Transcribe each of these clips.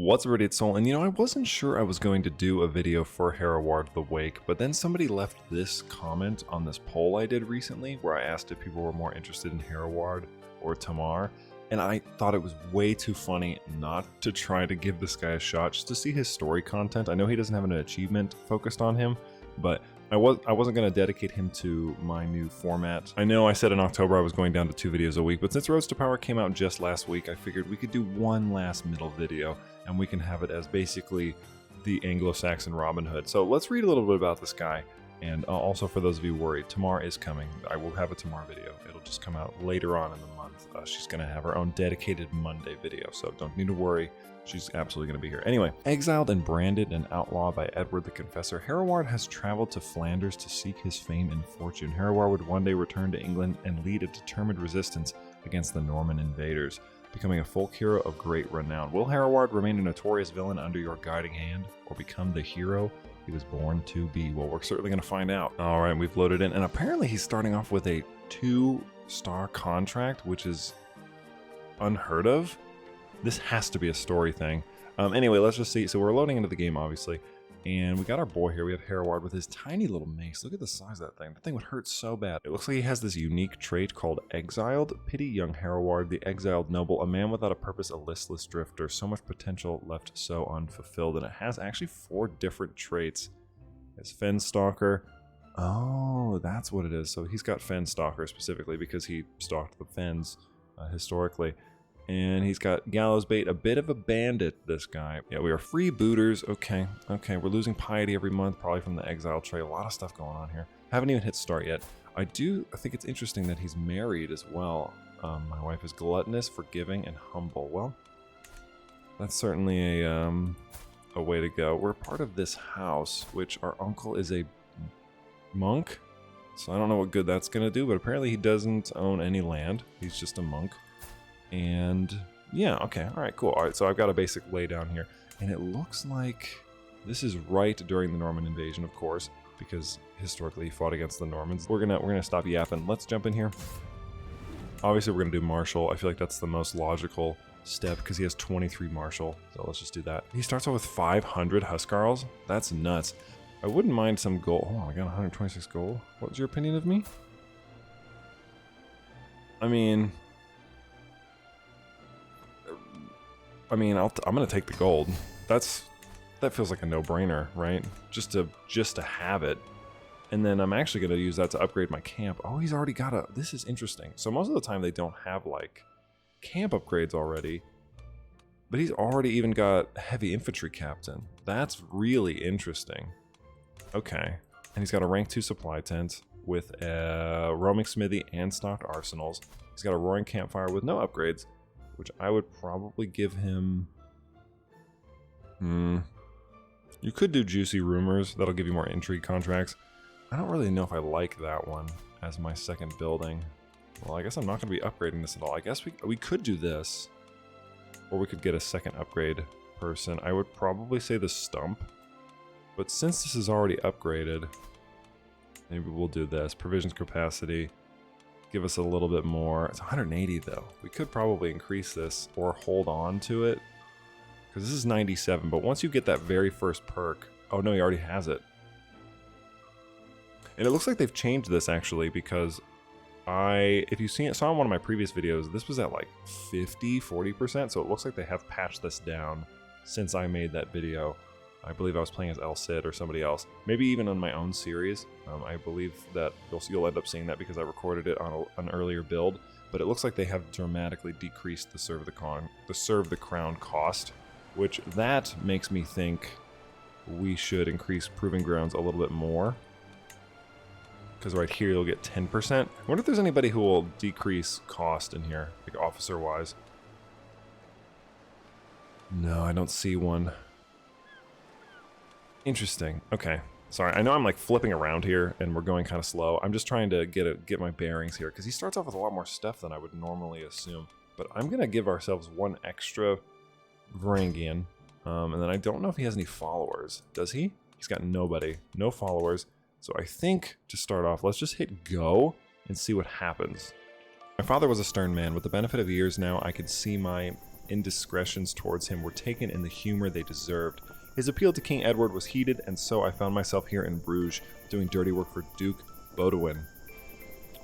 What's up, It's Soul? And you know, I wasn't sure I was going to do a video for Hereward the Wake, but then somebody left this comment on this poll I did recently where I asked if people were more interested in Hereward or Tamar, and I thought it was way too funny not to try to give this guy a shot just to see his story content. I know he doesn't have an achievement focused on him, but I wasn't going to dedicate him to my new format. I know I said in October I was going down to 2 videos a week, but since Roads to Power came out just last week, I figured we could do one last middle video, and we can have it as basically the Anglo-Saxon Robin Hood. So let's read a little bit about this guy, and also for those of you worried, Tamar is coming. I will have a Tamar video. It'll just come out later on in the month. She's going to have her own dedicated Monday video, so don't need to worry. She's absolutely going to be here. Anyway, exiled and branded an outlaw by Edward the Confessor, Hereward has traveled to Flanders to seek his fame and fortune. Hereward would one day return to England and lead a determined resistance against the Norman invaders, becoming a folk hero of great renown. Will Hereward remain a notorious villain under your guiding hand, or become the hero he was born to be? Well, we're certainly going to find out. All right, we've loaded in, and apparently he's starting off with a 2-star contract, which is unheard of. This has to be a story thing. Anyway, let's just see. So we're loading into the game, obviously, and we got our boy here. We have Hereward with his tiny little mace. Look at the size of that thing. That thing would hurt so bad. It looks like he has this unique trait called Exiled. Pity young Hereward, the exiled noble, a man without a purpose, a listless drifter. So much potential left so unfulfilled. And it has actually 4 different traits. It's Fenstalker. Oh, that's what it is. So he's got Fenstalker specifically because he stalked the Fens historically. And he's got Gallows Bait, a bit of a bandit, this guy. Yeah, we are freebooters. Okay, we're losing piety every month, probably from the exile trait. A lot of stuff going on here. Haven't even hit start yet. I think it's interesting that he's married as well. My wife is gluttonous, forgiving, and humble. Well, that's certainly a way to go. We're part of this house, which our uncle is a monk. So I don't know what good that's going to do, but apparently he doesn't own any land. He's just a monk. And yeah, okay, all right, cool. All right, so I've got a basic laydown here, and it looks like this is right during the Norman invasion, of course, because historically he fought against the Normans. We're gonna stop yapping. Let's jump in here. Obviously, we're gonna do martial. I feel like that's the most logical step because he has 23 martial. So let's just do that. He starts off with 500 Huskarls. That's nuts. I wouldn't mind some gold. Oh, I got 126 gold. What was your opinion of me? I mean, I'm gonna take the gold. That feels like a no-brainer, right? Just to have it, and then I'm actually gonna use that to upgrade my camp. Oh, he's already got a. This is interesting. So most of the time they don't have like camp upgrades already, but he's already even got heavy infantry captain. That's really interesting. Okay, and he's got a rank 2 supply tent with a roaming smithy and stocked arsenals. He's got a roaring campfire with no upgrades, which I would probably give him. You could do Juicy Rumors. That'll give you more intrigue contracts. I don't really know if I like that one as my second building. Well, I guess I'm not going to be upgrading this at all. I guess we could do this, or we could get a second upgrade person. I would probably say the Stump, but since this is already upgraded, maybe we'll do this. Provisions capacity. Give us a little bit more. It's 180 though. We could probably increase this or hold on to it because this is 97. But once you get that very first perk, oh no, he already has it. And it looks like they've changed this actually because if you saw in one of my previous videos, this was at like 40%. So it looks like they have patched this down since I made that video. I believe I was playing as El Cid or somebody else. Maybe even on my own series. I believe that you'll end up seeing that because I recorded it on an earlier build. But it looks like they have dramatically decreased the Serve the Crown cost, which that makes me think we should increase Proving Grounds a little bit more. Because right here you'll get 10%. I wonder if there's anybody who will decrease cost in here, like officer-wise. No, I don't see one. Interesting. Okay. Sorry, I know I'm like flipping around here and we're going kind of slow. I'm just trying to get my bearings here because he starts off with a lot more stuff than I would normally assume. But I'm going to give ourselves one extra Varangian. And then I don't know if he has any followers. Does he? He's got nobody. No followers. So I think to start off, let's just hit go and see what happens. My father was a stern man. With the benefit of years now, I could see my indiscretions towards him were taken in the humor they deserved. His appeal to King Edward was heated, and so I found myself here in Bruges, doing dirty work for Duke Baudouin.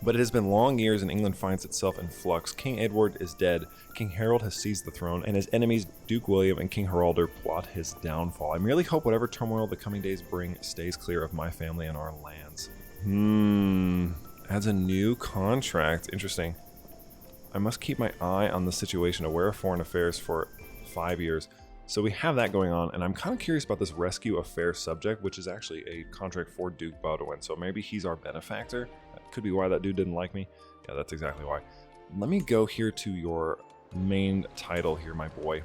But it has been long years and England finds itself in flux. King Edward is dead, King Harold has seized the throne, and his enemies Duke William and King Haraldr plot his downfall. I merely hope whatever turmoil the coming days bring stays clear of my family and our lands. Adds a new contract. Interesting. I must keep my eye on the situation, aware of foreign affairs for 5 years. So we have that going on, and I'm kind of curious about this rescue affair subject, which is actually a contract for Duke Baudouin. So maybe he's our benefactor. That could be why that dude didn't like me. Yeah, that's exactly why. Let me go here to your main title here, my boy.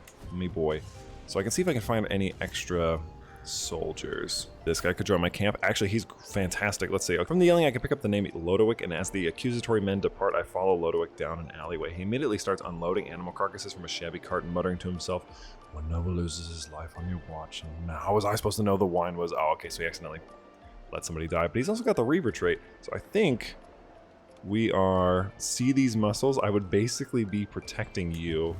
So I can see if I can find any extra soldiers. This guy could join my camp. Actually, he's fantastic. Let's see. From the yelling, I can pick up the name Lodowick, and as the accusatory men depart, I follow Lodowick down an alleyway. He immediately starts unloading animal carcasses from a shabby cart and muttering to himself, "One noble loses his life on your watch, and how was I supposed to know the wine was..." Oh, okay, so he accidentally let somebody die. But he's also got the Reaver trait, so I think we are... See these muscles? I would basically be protecting you.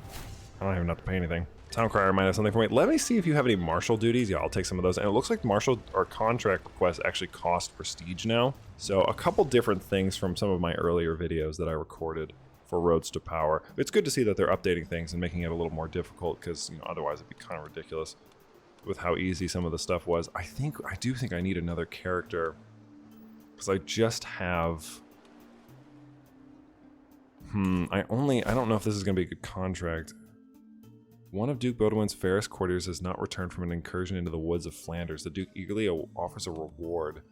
I don't even have to pay anything. Town Crier might have something for me. Let me see if you have any martial duties. Yeah, I'll take some of those. And it looks like martial or contract requests actually cost prestige now. So a couple different things from some of my earlier videos that I recorded for Roads to Power. It's good to see that they're updating things and making it a little more difficult, because otherwise it'd be kind of ridiculous with how easy some of the stuff was. I do think I need another character, because I just have... I don't know if this is going to be a good contract. One of Duke Baudouin's fairest courtiers has not returned from an incursion into the woods of Flanders. The Duke eagerly offers a reward.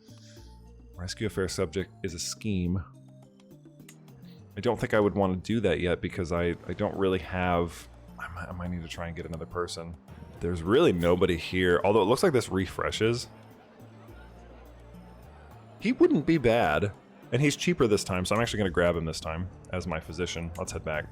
Rescue a fair subject is a scheme. I don't think I would want to do that yet, because I don't really have... I might need to try and get another person. There's really nobody here, although it looks like this refreshes. He wouldn't be bad. And he's cheaper this time, so I'm actually going to grab him this time as my physician. Let's head back.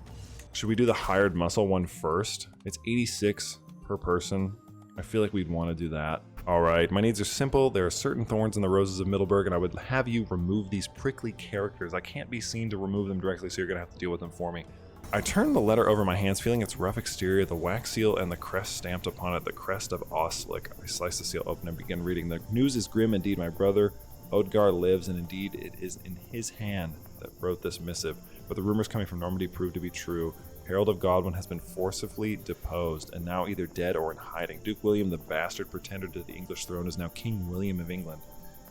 Should we do the hired muscle one first? It's 86 per person. I feel like we'd want to do that. All right, my needs are simple. There are certain thorns in the roses of Middleburg, and I would have you remove these prickly characters. I can't be seen to remove them directly, so you're going to have to deal with them for me. I turn the letter over my hands, feeling its rough exterior, the wax seal, and the crest stamped upon it, the crest of Oslic. I slice the seal open and begin reading. The news is grim indeed. My brother Odgar lives, and indeed it is in his hand that wrote this missive. But the rumors coming from Normandy prove to be true. Harold of Godwin has been forcibly deposed, and now either dead or in hiding. Duke William, the bastard pretender to the English throne, is now King William of England.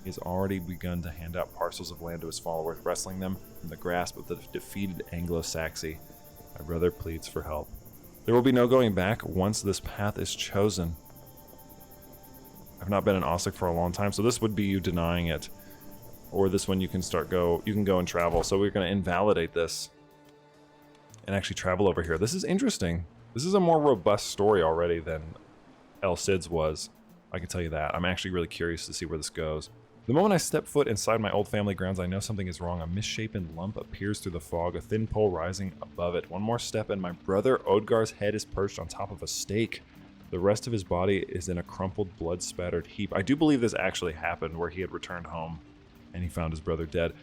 He has already begun to hand out parcels of land to his followers, wresting them from the grasp of the defeated Anglo-Saxon. My brother pleads for help. There will be no going back once this path is chosen. I've not been in Oslic for a long time, so this would be you denying it. Or this one you can go and travel. So we're going to invalidate this and actually travel over here. This is interesting. This is a more robust story already than El Cid's was. I can tell you that. I'm actually really curious to see where this goes. The moment I step foot inside my old family grounds, I know something is wrong. A misshapen lump appears through the fog, a thin pole rising above it. One more step and my brother Odgar's head is perched on top of a stake. The rest of his body is in a crumpled, blood-spattered heap. I do believe this actually happened, where he had returned home and he found his brother dead.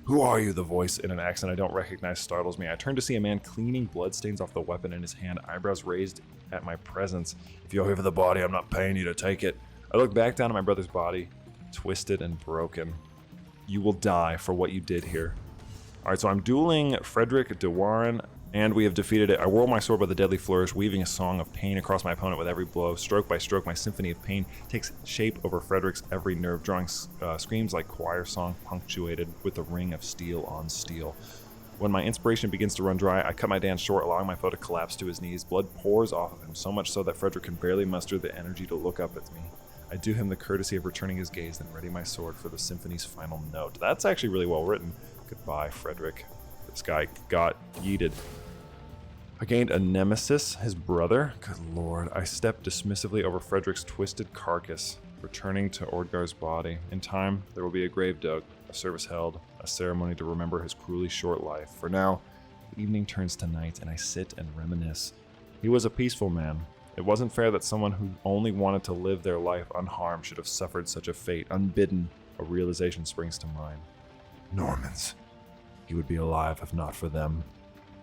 "Who are you?" The voice in an accent I don't recognize startles me. I turn to see a man cleaning bloodstains off the weapon in his hand, eyebrows raised at my presence. "If you're here for the body, I'm not paying you to take it." I look back down at my brother's body, twisted and broken. "You will die for what you did here." Alright, so I'm dueling Frederick de Warren, and we have defeated it. I whirl my sword with a deadly flourish, weaving a song of pain across my opponent with every blow. Stroke by stroke, my symphony of pain takes shape over Frederick's every nerve, drawing screams like choir song punctuated with the ring of steel on steel. When my inspiration begins to run dry, I cut my dance short, allowing my foe to collapse to his knees. Blood pours off of him, so much so that Frederick can barely muster the energy to look up at me. I do him the courtesy of returning his gaze, then ready my sword for the symphony's final note. That's actually really well written. Goodbye, Frederick. This guy got yeeted. I gained a nemesis, his brother. Good lord. I stepped dismissively over Frederick's twisted carcass, returning to Odgar's body. In time, there will be a grave dug, a service held, a ceremony to remember his cruelly short life. For now, the evening turns to night, and I sit and reminisce. He was a peaceful man. It wasn't fair that someone who only wanted to live their life unharmed should have suffered such a fate. Unbidden, a realization springs to mind. Normans. He would be alive if not for them.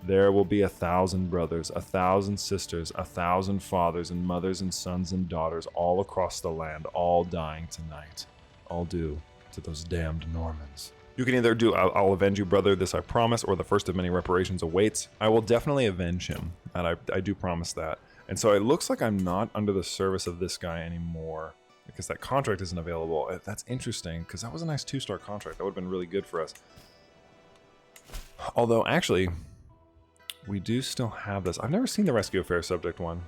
There will be 1,000 brothers, 1,000 sisters, 1,000 fathers and mothers and sons and daughters all across the land, all dying tonight. All due to those damned Normans. You can either do I'll avenge you, brother, this I promise, or the first of many reparations awaits. I will definitely avenge him, and I do promise that. And so it looks like I'm not under the service of this guy anymore, because that contract isn't available. That's interesting, because that was a nice 2-star contract. That would have been really good for us. Although, actually, we do still have this. I've never seen the Rescue Affair subject one.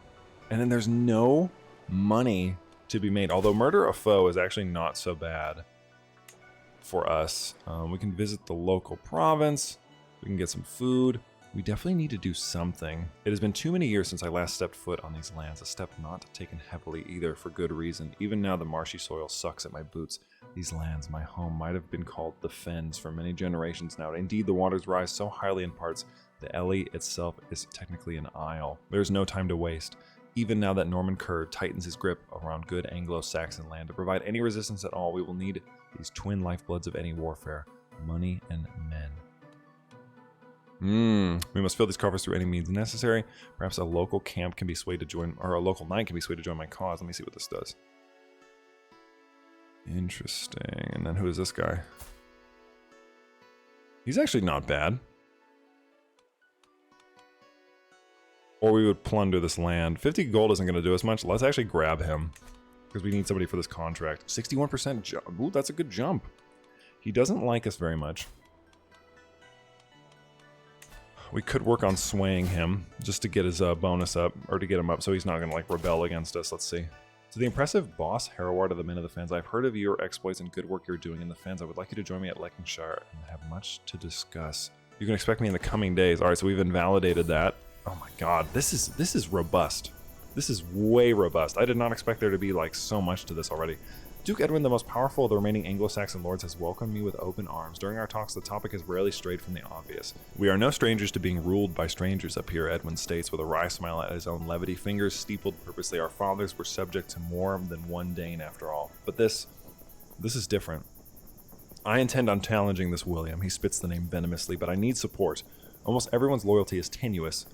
And then there's no money to be made, although Murder a Foe is actually not so bad for us. We can visit the local province, we can get some food. We definitely need to do something. It has been too many years since I last stepped foot on these lands, a step not taken heavily either for good reason. Even now the marshy soil sucks at my boots. These lands, my home, might have been called the Fens for many generations now. Indeed, the waters rise so highly in parts, the Ellie itself is technically an isle. There's no time to waste. Even now that Norman Kurd tightens his grip around good Anglo-Saxon land, to provide any resistance at all, we will need these twin lifebloods of any warfare, money and men. We must fill these coffers through any means necessary. Perhaps a local camp can be swayed to join, or a local knight can be swayed to join my cause. Let me see what this does. Interesting. And then who is this guy? He's actually not bad. Or we would plunder this land. 50 gold isn't going to do us much. Let's actually grab him, because we need somebody for this contract. 61% jump. Ooh, that's a good jump. He doesn't like us very much. We could work on swaying him, just to get his bonus up, or to get him up so he's not going to like rebel against us. Let's see. To the impressive boss, Hereward of the Men of the Fens, I've heard of your exploits and good work you're doing in the Fens. I would like you to join me at Lancashire and have much to discuss. You can expect me in the coming days. Alright, so we've invalidated that. Oh my god, this is robust. This is way robust. I did not expect there to be like so much to this already. Duke Edwin, the most powerful of the remaining Anglo-Saxon lords, has welcomed me with open arms. During our talks, the topic has rarely strayed from the obvious. We are no strangers to being ruled by strangers up here, Edwin states with a wry smile at his own levity, fingers steepled purposely. Our fathers were subject to more than one Dane after all. But this is different. I intend on challenging this William. He spits the name venomously, but I need support. Almost everyone's loyalty is tenuous.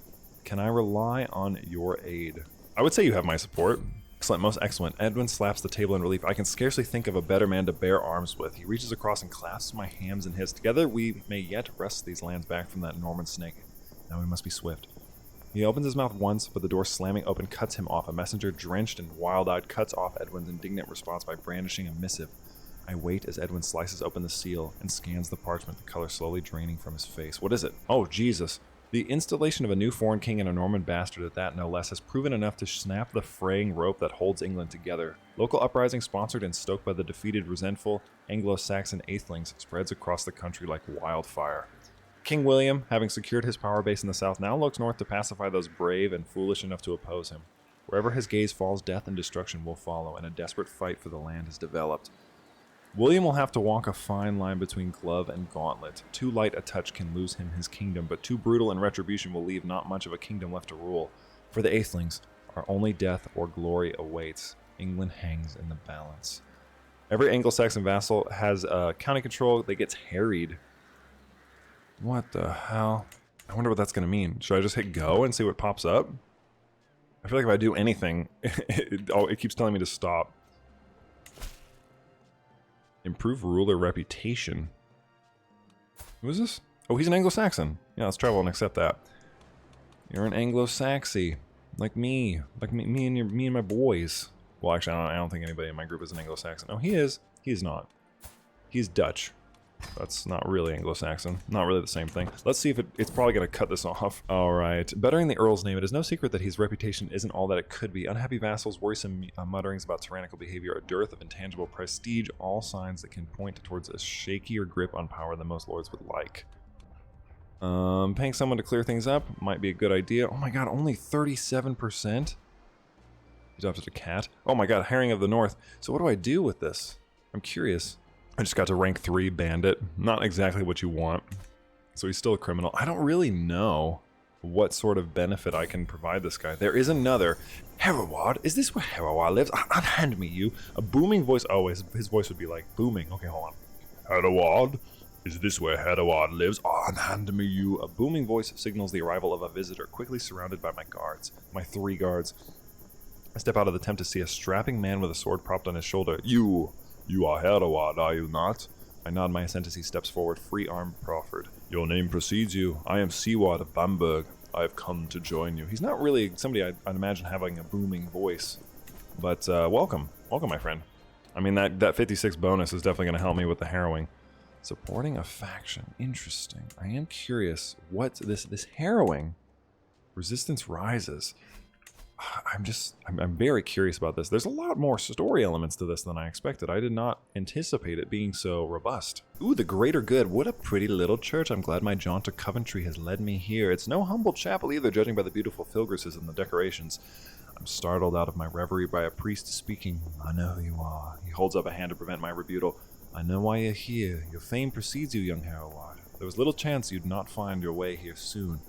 Can I rely on your aid? I would say you have my support. Excellent, most excellent. Edwin slaps the table in relief. I can scarcely think of a better man to bear arms with. He reaches across and clasps my hands in his. Together we may yet wrest these lands back from that Norman snake. Now we must be swift. He opens his mouth once, but the door slamming open cuts him off. A messenger, drenched and wild-eyed, cuts off Edwin's indignant response by brandishing a missive. I wait as Edwin slices open the seal and scans the parchment, the color slowly draining from his face. What is it? Oh, Jesus. The installation of a new foreign king and a Norman bastard at that, no less, has proven enough to snap the fraying rope that holds England together. Local uprising sponsored and stoked by the defeated, resentful Anglo-Saxon aethelings spreads across the country like wildfire. King William, having secured his power base in the south, now looks north to pacify those brave and foolish enough to oppose him. Wherever his gaze falls, death and destruction will follow, and a desperate fight for the land has developed. William will have to walk a fine line between glove and gauntlet. Too light a touch can lose him his kingdom, but too brutal in retribution will leave not much of a kingdom left to rule. For the aethelings, our only death or glory awaits. England hangs in the balance. Every Anglo-Saxon vassal has county control that gets harried. What the hell? I wonder what that's going to mean. Should I just hit go and see what pops up? I feel like if I do anything, it keeps telling me to stop. Improve ruler reputation. Who is this? Oh, he's an Anglo-Saxon. Yeah, let's travel and accept that. You're an Anglo-Saxy. Like me. Like me and my boys. Well, actually, I don't think anybody in my group is an Anglo-Saxon. Oh, he is. He's not. He's Dutch. That's not really Anglo-Saxon. Not really the same thing. Let's see if it's probably going to cut this off. Alright. Bettering the Earl's name, it is no secret that his reputation isn't all that it could be. Unhappy vassals, worrisome mutterings about tyrannical behavior, a dearth of intangible prestige, all signs that can point towards a shakier grip on power than most lords would like. Paying someone to clear things up might be a good idea. Oh my god, only 37%? He adopted a cat. Oh my god, Herring of the North. So what do I do with this? I'm curious. I just got to rank 3 bandit. Not exactly what you want. So he's still a criminal. I don't really know what sort of benefit I can provide this guy. There is another. Hereward? Is this where Hereward lives? Unhand me, you. A booming voice. Oh, his voice would be like booming. Okay, hold on. Hereward? Is this where Hereward lives? unhand me you. A booming voice signals the arrival of a visitor, quickly surrounded by my guards. My 3 guards. I step out of the tent to see a strapping man with a sword propped on his shoulder. You are Hereward, are you not? I nod my assent as he steps forward, free arm proffered. Your name precedes you. I am Seward of Bamberg. I have come to join you. He's not really somebody I'd imagine having a booming voice. But welcome. Welcome, my friend. I mean, that 56 bonus is definitely going to help me with the harrowing. Supporting a faction. Interesting. I am curious what this harrowing. Resistance rises. I'm very curious about this. There's a lot more story elements to this than I expected. I did not anticipate it being so robust. Ooh, the greater good. What a pretty little church. I'm glad my jaunt to Coventry has led me here. It's no humble chapel either, judging by the beautiful filigrees and the decorations. I'm startled out of my reverie by a priest speaking. I know who you are. He holds up a hand to prevent my rebuttal. I know why you're here. Your fame precedes you, young Hereward. There was little chance you'd not find your way here soon.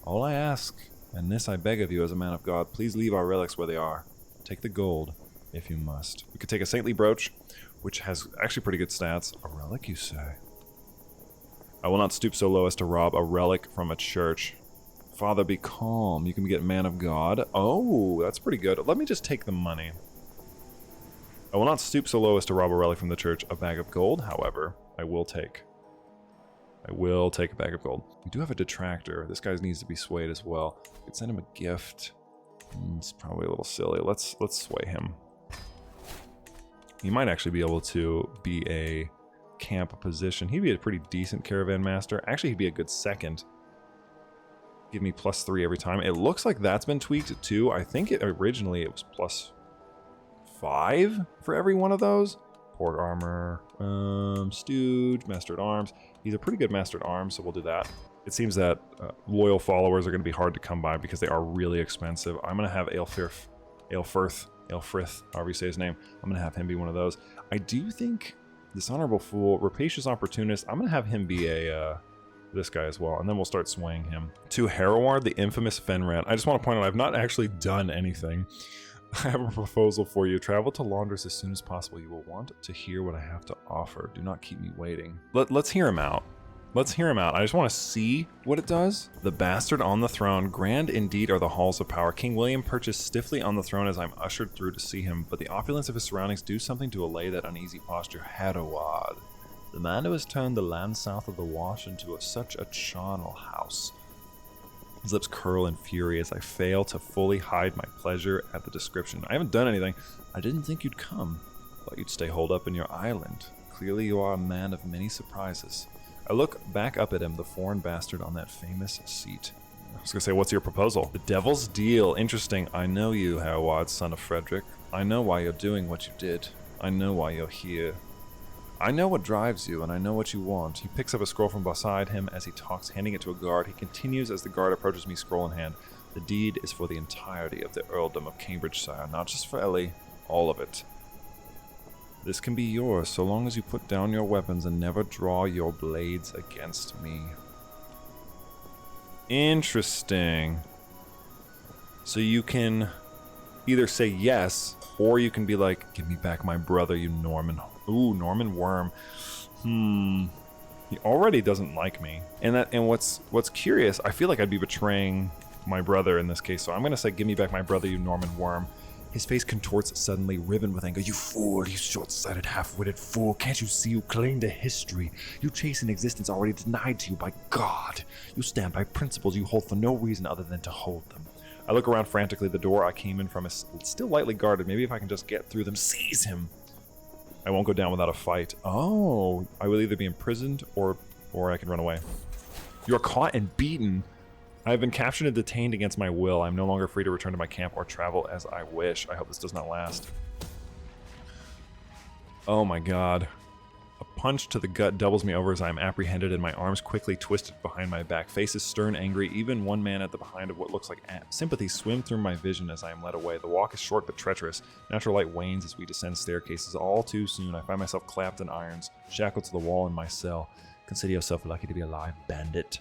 All I ask, and this I beg of you as a man of God, please leave our relics where they are. Take the gold, if you must. We could take a saintly brooch, which has actually pretty good stats. A relic, you say? I will not stoop so low as to rob a relic from a church. Father, be calm. You can get man of God. Oh, that's pretty good. Let me just take the money. I will not stoop so low as to rob a relic from the church. A bag of gold, however, I will take. I will take a bag of gold. We do have a detractor. This guy needs to be swayed as well. We could send him a gift. It's probably a little silly. Let's sway him. He might actually be able to be a camp position. He'd be a pretty decent caravan master. Actually, he'd be a good second. Give me +3 every time. It looks like that's been tweaked too. I think originally it was +5 for every one of those. Port armor, stooge, master at arms. He's a pretty good master at arms, so we'll do that. It seems that loyal followers are going to be hard to come by because they are really expensive. I'm going to have Aelfrith, however you say his name. I'm going to have him be one of those. I do think Dishonorable Fool, Rapacious Opportunist, I'm going to have him be a this guy as well, and then we'll start swaying him. To Hereward, the infamous Fenrat. I just want to point out I've not actually done anything. I have a proposal for you. Travel to Londres as soon as possible. You will want to hear what I have to offer. Do not keep me waiting. Let's hear him out. Let's hear him out. I just want to see what it does. The bastard on the throne. Grand indeed are the halls of power. King William perches stiffly on the throne as I'm ushered through to see him, but the opulence of his surroundings do something to allay that uneasy posture. Hereward, the man who has turned the land south of the Wash into such a charnel house. His lips curl in fury as I fail to fully hide my pleasure at the description. I haven't done anything. I didn't think you'd come. Thought you'd stay holed up in your island. Clearly you are a man of many surprises. I look back up at him, the foreign bastard on that famous seat. I was gonna say, what's your proposal? The devil's deal. Interesting. I know you, Hereward, son of Frederick. I know why you're doing what you did. I know why you're here. I know what drives you, and I know what you want. He picks up a scroll from beside him as he talks, handing it to a guard. He continues as the guard approaches me, scroll in hand. The deed is for the entirety of the earldom of Cambridgeshire, not just for Ellie, all of it. This can be yours, so long as you put down your weapons and never draw your blades against me. Interesting. So you can either say yes, or you can be like, give me back my brother, you Norman. Ooh, Norman Worm. He already doesn't like me. And what's curious, I feel like I'd be betraying my brother in this case, so I'm gonna say, give me back my brother, you Norman Worm. His face contorts suddenly, riven with anger. You fool, you short-sighted, half-witted fool. Can't you see you cling to history? You chase an existence already denied to you by God. You stand by principles you hold for no reason other than to hold them. I look around frantically. The door I came in from is still lightly guarded. Maybe if I can just get through them. Seize him! I won't go down without a fight. Oh, I will either be imprisoned or I can run away. You're caught and beaten. I have been captured and detained against my will. I'm no longer free to return to my camp or travel as I wish. I hope this does not last. Oh my god. A punch to the gut doubles me over as I am apprehended and my arms quickly twisted behind my back. Faces stern, angry, even one man at the behind of what looks like sympathy swim through my vision as I am led away. The walk is short but treacherous. Natural light wanes as we descend staircases. All too soon I find myself clapped in irons, shackled to the wall in my cell. Consider yourself lucky to be alive, bandit.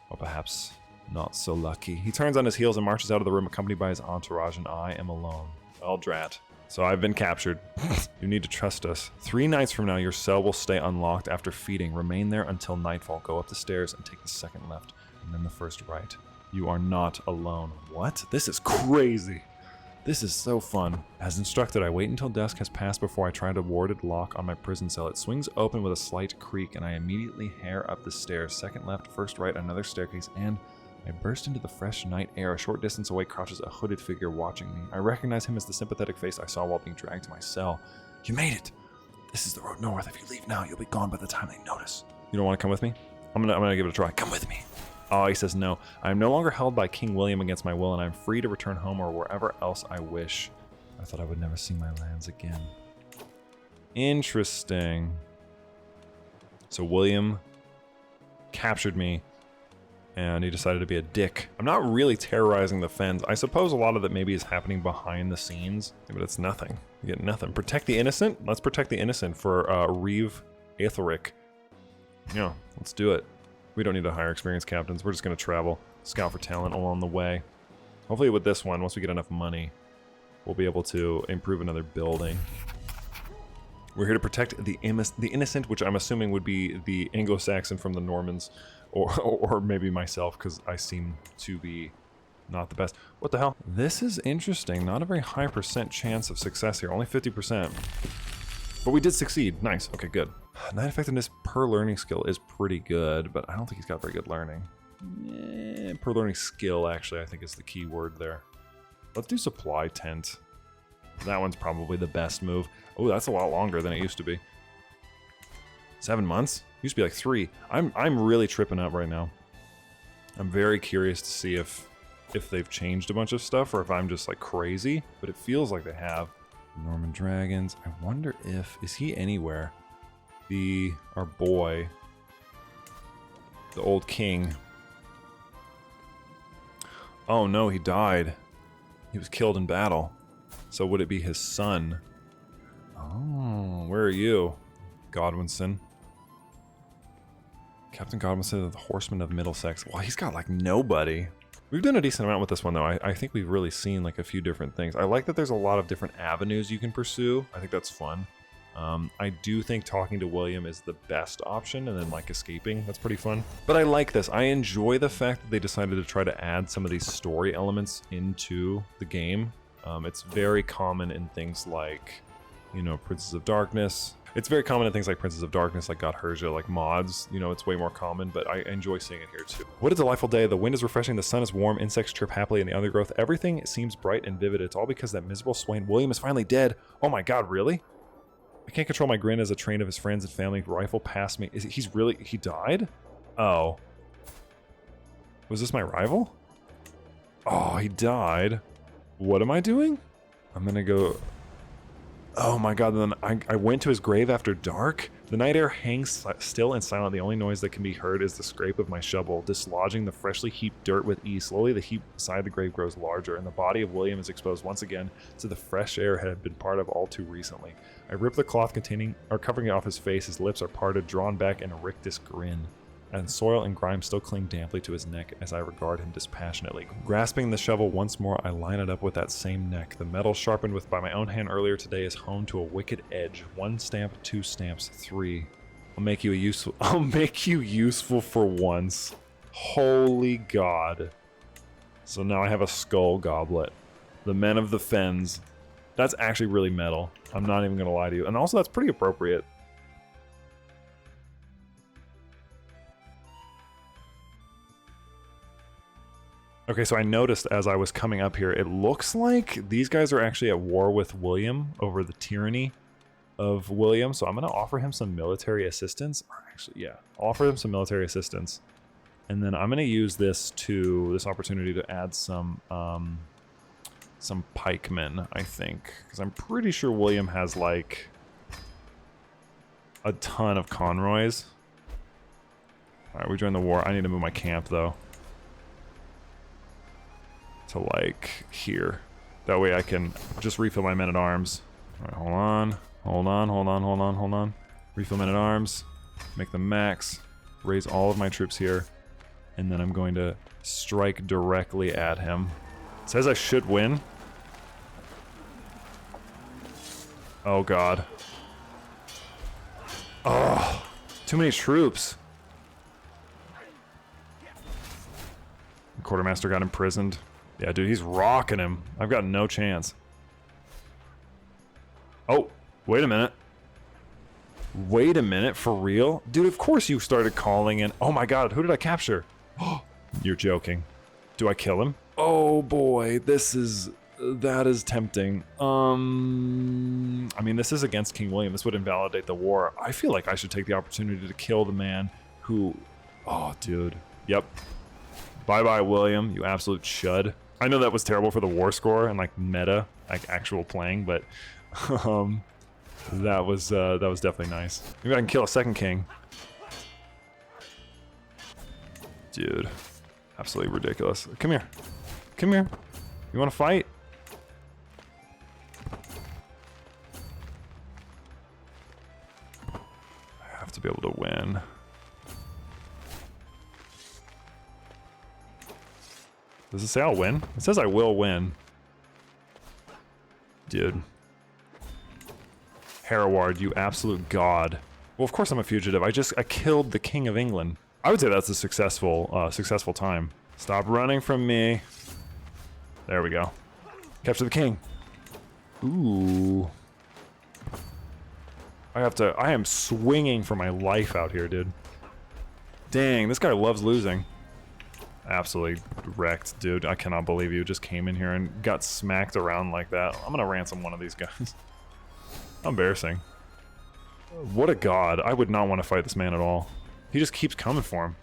Or perhaps not so lucky. He turns on his heels and marches out of the room accompanied by his entourage, and I am alone. Well, drat. So I've been captured. You need to trust us. 3 nights from now, your cell will stay unlocked after feeding. Remain there until nightfall. Go up the stairs and take the second left, and then the first right. You are not alone. What? This is crazy. This is so fun. As instructed, I wait until dusk has passed before I try to warded lock on my prison cell. It swings open with a slight creak, and I immediately hare up the stairs. Second left, first right, another staircase, and I burst into the fresh night air. A short distance away crouches a hooded figure watching me. I recognize him as the sympathetic face I saw while being dragged to my cell. You made it! This is the road north. If you leave now, you'll be gone by the time they notice. You don't want to come with me? I'm gonna give it a try. Come with me. Oh, he says no. I am no longer held by King William against my will, and I am free to return home or wherever else I wish. I thought I would never see my lands again. Interesting. So William captured me, and he decided to be a dick. I'm not really terrorizing the Fens. I suppose a lot of that maybe is happening behind the scenes, but it's nothing. You get nothing. Protect the innocent? Let's protect the innocent for Reeve Aetheric. Yeah, let's do it. We don't need to hire experienced captains. We're just going to travel, scout for talent along the way. Hopefully with this one, once we get enough money, we'll be able to improve another building. We're here to protect the innocent, which I'm assuming would be the Anglo-Saxon from the Normans, or maybe myself, because I seem to be not the best. What the hell? This is interesting. Not a very high % chance of success here. Only 50%. But we did succeed. Nice. Okay, good. Knight effectiveness per learning skill is pretty good, but I don't think he's got very good learning. Per learning skill, actually, I think is the key word there. Let's do supply tent. That one's probably the best move. Oh, that's a lot longer than it used to be. 7 months? Used to be like 3. I'm really tripping up right now. I'm very curious to see if they've changed a bunch of stuff or if I'm just like crazy, but it feels like they have. Norman Dragons. I wonder if... Is he anywhere? Our boy, the old king. Oh no, he died. He was killed in battle. So would it be his son? Oh, where are you? Godwinson. Captain Godwinson of the Horsemen of Middlesex. Well, he's got like nobody. We've done a decent amount with this one though. I think we've really seen like a few different things. I like that there's a lot of different avenues you can pursue. I think that's fun. I do think talking to William is the best option, and then like escaping, that's pretty fun. But I like this. I enjoy the fact that they decided to try to add some of these story elements into the game. It's very common in things like, you know, Princes of Darkness. It's very common in things like Princes of Darkness, like God Herja, like mods. You know, it's way more common, but I enjoy seeing it here too. What a delightful day. The wind is refreshing, the sun is warm, insects chirp happily in the undergrowth. Everything seems bright and vivid. It's all because that miserable swain William is finally dead. Oh my god, really? I can't control my grin as a train of his friends and family rifle past me. He died? Oh. Was this my rival? Oh, he died. What am I doing? I'm gonna go... Oh my god, then I went to his grave after dark? The night air hangs still and silent. The only noise that can be heard is the scrape of my shovel, dislodging the freshly heaped dirt with ease. Slowly the heap beside the grave grows larger, and the body of William is exposed once again to the fresh air had been part of all too recently. I rip the cloth covering off his face. His lips are parted, drawn back in a rictus grin, and soil and grime still cling damply to his neck as I regard him dispassionately. Grasping the shovel once more, I line it up with that same neck. The metal sharpened by my own hand earlier today is honed to a wicked edge. 1 stamp, 2 stamps, 3. I'll make you useful for once. Holy god. So now I have a skull goblet. The Men of the Fens. That's actually really metal. I'm not even gonna lie to you. And also that's pretty appropriate. Okay, so I noticed as I was coming up here, it looks like these guys are actually at war with William over the tyranny of William. So I'm going to offer him some military assistance. Or actually, yeah, I'll offer him some military assistance. And then I'm going to use this opportunity to add some pikemen, I think. Because I'm pretty sure William has like a ton of conroys. All right, we joined the war. I need to move my camp though. To like here. That way I can just refill my men-at-arms. Alright, hold on. Refill men-at-arms. Make them max. Raise all of my troops here. And then I'm going to strike directly at him. It says I should win. Oh god. Oh, too many troops. Quartermaster got imprisoned. Yeah, dude, he's rocking him. I've got no chance. Oh, wait a minute. Wait a minute, for real? Dude, of course you started calling in. Oh my god, who did I capture? You're joking. Do I kill him? Oh boy, that is tempting. I mean, this is against King William. This would invalidate the war. I feel like I should take the opportunity to kill the man who... Oh, dude. Yep. Bye-bye, William, you absolute chud. I know that was terrible for the war score and, like, meta, like, actual playing, but... that was definitely nice. Maybe I can kill a second king. Dude. Absolutely ridiculous. Come here. Come here. You want to fight? I have to be able to win. Does it say I'll win? It says I will win. Dude. Hereward, you absolute god. Well, of course I'm a fugitive. I killed the King of England. I would say that's a successful time. Stop running from me. There we go. Capture the king. Ooh. I am swinging for my life out here, dude. Dang, this guy loves losing. Absolutely wrecked, dude. I cannot believe you just came in here and got smacked around like that. I'm gonna ransom one of these guys. How embarrassing. What a god. I would not want to fight this man at all. He just keeps coming for him.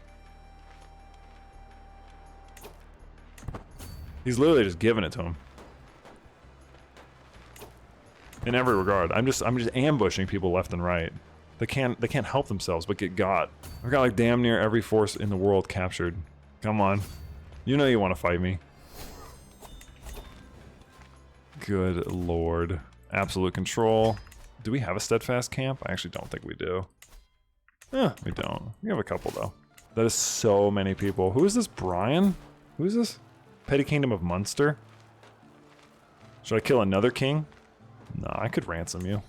He's literally just giving it to him. In every regard. I'm just ambushing people left and right. They can't help themselves but get got. I've got like damn near every force in the world captured. Come on. You know you want to fight me. Good lord. Absolute control. Do we have a steadfast camp? I actually don't think we do. We don't. We have a couple though. That is so many people. Who is this, Brian? Who is this? Petty Kingdom of Munster? Should I kill another king? No, I could ransom you.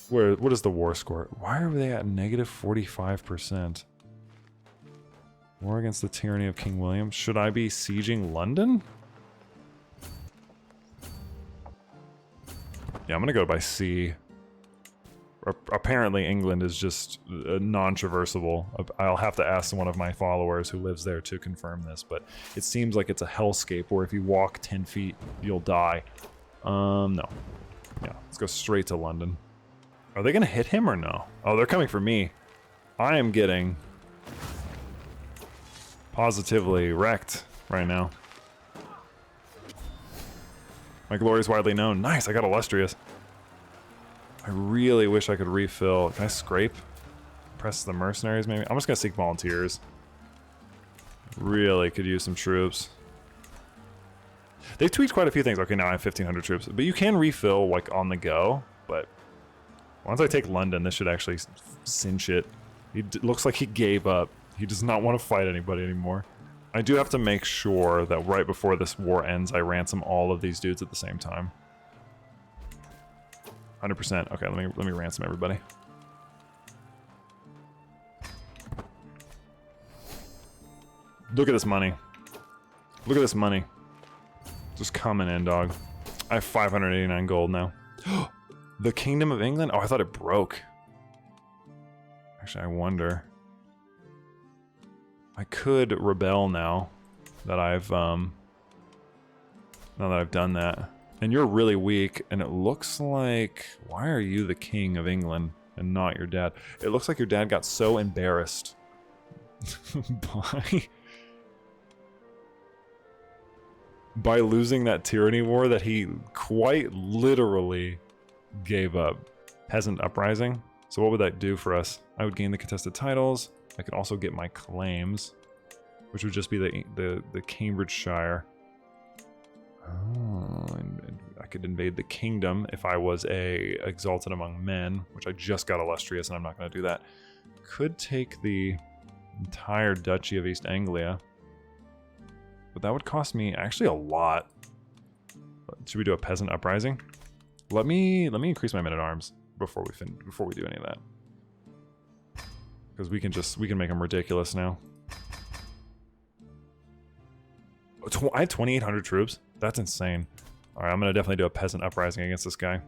What is the war score? Why are they at negative 45%? War against the tyranny of King William. Should I be sieging London? Yeah, I'm gonna go by sea. Apparently England is just non-traversable. I'll have to ask one of my followers who lives there to confirm this, but it seems like it's a hellscape where if you walk 10 feet, you'll die. No. Yeah, let's go straight to London. Are they gonna hit him or no? Oh, they're coming for me. I am getting positively wrecked right now. My glory is widely known. Nice, I got illustrious. I really wish I could refill. Can I scrape? Press the mercenaries maybe? I'm just gonna seek volunteers. Really could use some troops. They've tweaked quite a few things. Okay, now I have 1,500 troops. But you can refill, like, on the go. But once I take London, this should actually cinch it. He looks like he gave up. He does not want to fight anybody anymore. I do have to make sure that right before this war ends, I ransom all of these dudes at the same time. 100%. Okay, let me ransom everybody. Look at this money. Look at this money. Just coming in, dog. I have 589 gold now. The Kingdom of England? Oh, I thought it broke. Actually, I wonder. I could rebel now that I've done that. And you're really weak, and it looks like... Why are you the King of England and not your dad? It looks like your dad got so embarrassed by losing that tyranny war that he quite literally gave up. Peasant uprising. So what would that do for us? I would gain the contested titles. I could also get my claims, which would just be the Cambridgeshire. Oh, and I could invade the kingdom if I was a exalted among men, which I just got illustrious, and I'm not going to do that. Could take the entire Duchy of East Anglia, but that would cost me actually a lot Should we do a peasant uprising? Let me increase my men-at-arms before we do any of that. Because we can make them ridiculous now. I have 2,800 troops. That's insane. All right, I'm gonna definitely do a peasant uprising against this guy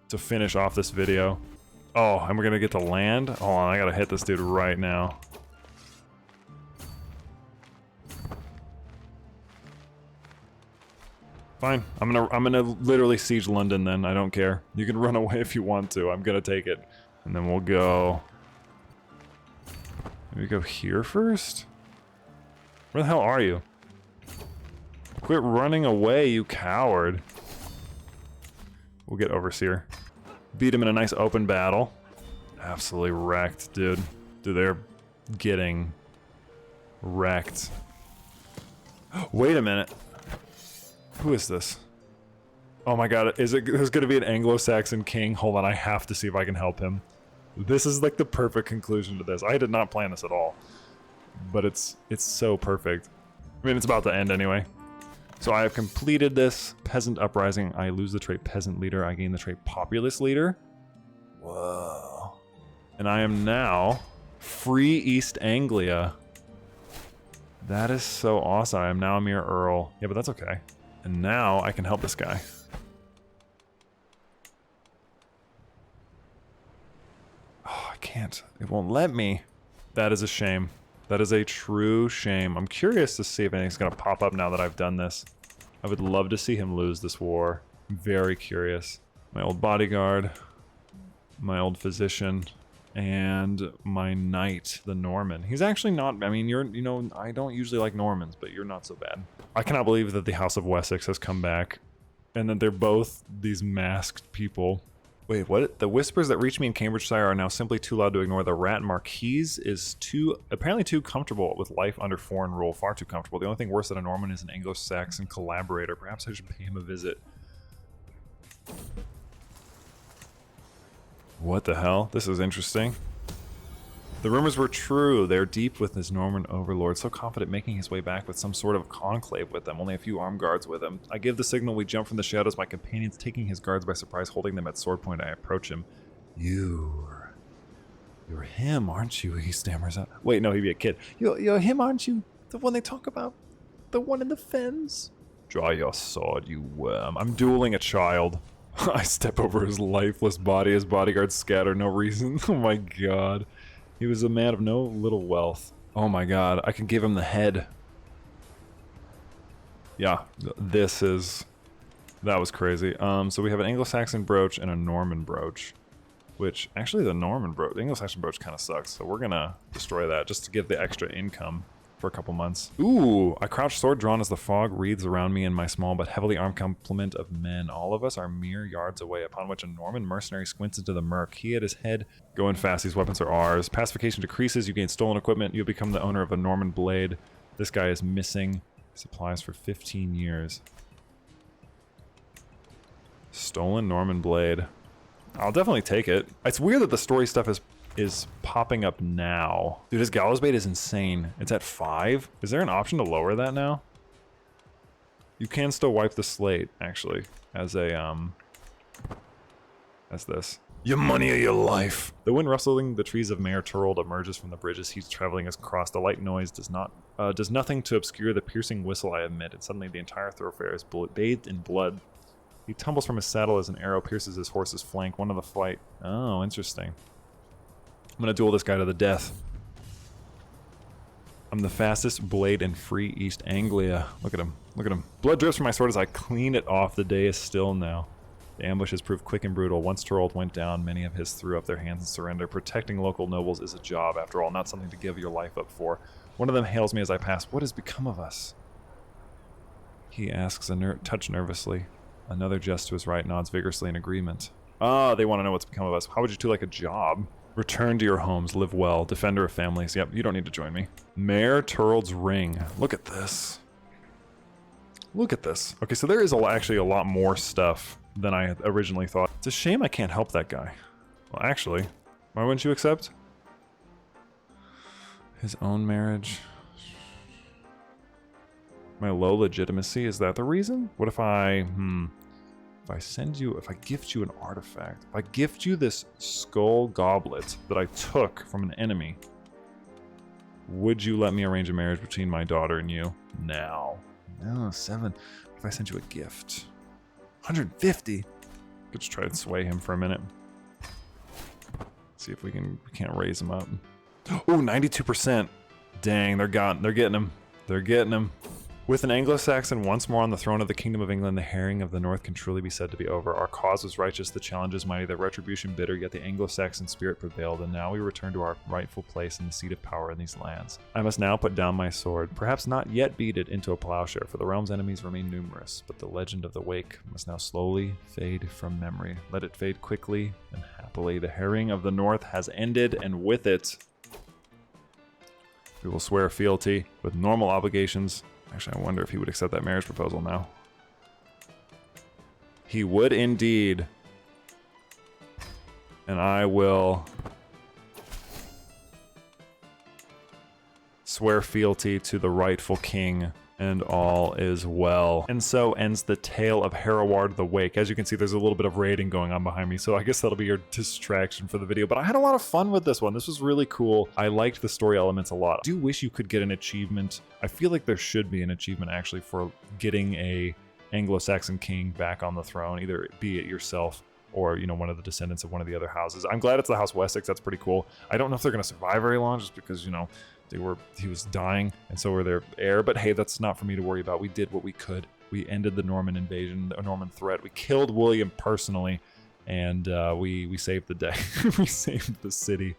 to finish off this video. Oh, and we're gonna get to land. Hold on, I gotta hit this dude right now. Fine. I'm gonna literally siege London then. I don't care. You can run away if you want to. I'm gonna take it, and then we'll go. Maybe go here first. Where the hell are you? Quit running away, you coward. We'll get Overseer. Beat him in a nice open battle. Absolutely wrecked, dude. Dude, they're getting wrecked. Wait a minute. Who is this? Oh my god, there's gonna be an Anglo-Saxon king. Hold on, I have to see if I can help him. This is like the perfect conclusion to this. I did not plan this at all. But it's so perfect. I mean, it's about to end anyway. So I have completed this peasant uprising. I lose the trait peasant leader. I gain the trait populist leader. Whoa. And I am now free East Anglia. That is so awesome. I am now a mere earl. Yeah, but that's okay. And now I can help this guy. Oh, I can't. It won't let me. That is a shame. That is a true shame. I'm curious to see if anything's gonna pop up now that I've done this. I would love to see him lose this war. I'm very curious. My old bodyguard, my old physician, and my knight, the Norman. He's actually not, I mean, you know, I don't usually like Normans, but you're not so bad. I cannot believe that the House of Wessex has come back, and that they're both these masked people. Wait, what? The whispers that reach me in Cambridgeshire are now simply too loud to ignore. The Rat Marquise is apparently too comfortable with life under foreign rule. Far too comfortable. The only thing worse than a Norman is an Anglo-Saxon collaborator. Perhaps I should pay him a visit. What the hell? This is interesting. The rumors were true. They're deep with this Norman overlord, so confident making his way back with some sort of conclave with them, only a few armed guards with him. I give the signal, we jump from the shadows, my companions taking his guards by surprise, holding them at sword point. I approach him. You're him, aren't you? He stammers out. Wait, no, he'd be a kid. You're him, aren't you? The one they talk about? The one in the fens? Draw your sword, you worm. I'm dueling a child. I step over his lifeless body, his bodyguards scatter, no reason. Oh my god. He was a man of no little wealth. Oh my god, I can give him the head. Yeah, that was crazy. So we have an Anglo-Saxon brooch and a Norman brooch. Which, actually the Anglo-Saxon brooch kind of sucks, so we're gonna destroy that just to get the extra income for a couple months. Ooh, I crouch sword drawn as the fog wreathes around me and my small but heavily armed complement of men. All of us are mere yards away, upon which a Norman mercenary squints into the murk. He at his head, going fast, these weapons are ours. Pacification decreases, you gain stolen equipment, you become the owner of a Norman blade. This guy is missing supplies for 15 years. Stolen Norman blade. I'll definitely take it. It's weird that the story stuff is popping up now. Dude, his gallows bait is insane. It's at 5. Is there an option to lower that now? You can still wipe the slate, actually, as this. Your money or your life. The wind rustling the trees of Mayor Turld emerges from the bridge as he's traveling across. The light noise does nothing to obscure the piercing whistle I emit, and suddenly the entire thoroughfare is bathed in blood. He tumbles from his saddle as an arrow pierces his horse's flank. One of the fight. Oh, interesting. I'm gonna duel this guy to the death. I'm the fastest blade in free East Anglia. Look at him. Look at him. Blood drips from my sword as I clean it off. The day is still now. The ambush has proved quick and brutal. Once Turld went down, many of his threw up their hands in surrender. Protecting local nobles is a job, after all, not something to give your life up for. One of them hails me as I pass. What has become of us? He asks, a touch nervously. Another just to his right nods vigorously in agreement. Ah, they want to know what's become of us. How would you two like a job? Return to your homes, live well, defender of families. Yep, you don't need to join me. Mayor Turld's ring. Look at this. Look at this. Okay, so there is actually a lot more stuff than I had originally thought. It's a shame I can't help that guy. Well, actually, why wouldn't you accept? His own marriage. My low legitimacy, is that the reason? What if I, if I send you, if I gift you an artifact, if I gift you this skull goblet that I took from an enemy, would you let me arrange a marriage between my daughter and you? Now. No, 7. If I sent you a gift. 150? Could just try to sway him for a minute. See if we can't raise him up. Oh, 92%. Dang, they're getting him. They're getting him. With an Anglo-Saxon once more on the throne of the Kingdom of England, the herring of the North can truly be said to be over. Our cause was righteous, the challenge is mighty, the retribution bitter, yet the Anglo-Saxon spirit prevailed, and now we return to our rightful place in the seat of power in these lands. I must now put down my sword, perhaps not yet beat it into a plowshare, for the realm's enemies remain numerous, but the legend of the Wake must now slowly fade from memory. Let it fade quickly and happily. The herring of the North has ended, and with it, we will swear fealty with normal obligations. Actually, I wonder if he would accept that marriage proposal now. He would indeed. And I will swear fealty to the rightful king, and all is well. And so ends the tale of Hereward the Wake. As you can see, there's a little bit of raiding going on behind me, so I guess that'll be your distraction for the video. But I had a lot of fun with this one. This was really cool. I liked the story elements a lot. I do wish you could get an achievement. I feel like there should be an achievement actually for getting a Anglo-Saxon king back on the throne, either be it yourself or, you know, one of the descendants of one of the other houses. I'm glad it's the House Wessex. That's pretty cool. I don't know if they're going to survive very long just because, you know, he was dying, and so were their heir. But hey, that's not for me to worry about. We did what we could. We ended the Norman invasion, the Norman threat. We killed William personally, and we saved the day. We saved the city.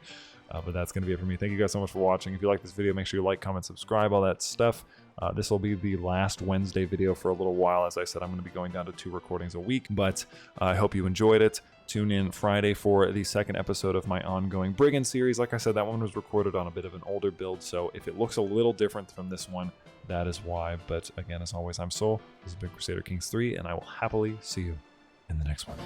But that's going to be it for me. Thank you guys so much for watching. If you like this video, make sure you like, comment, subscribe, all that stuff. This will be the last Wednesday video for a little while. As I said, I'm going to be going down to 2 recordings a week, but I hope you enjoyed it. Tune in Friday for the second episode of my ongoing Brigand series. Like I said, that one was recorded on a bit of an older build, so if it looks a little different from this one, that is why. But again, as always, I'm Soul. This is Big Crusader Kings 3, and I will happily see you in the next one.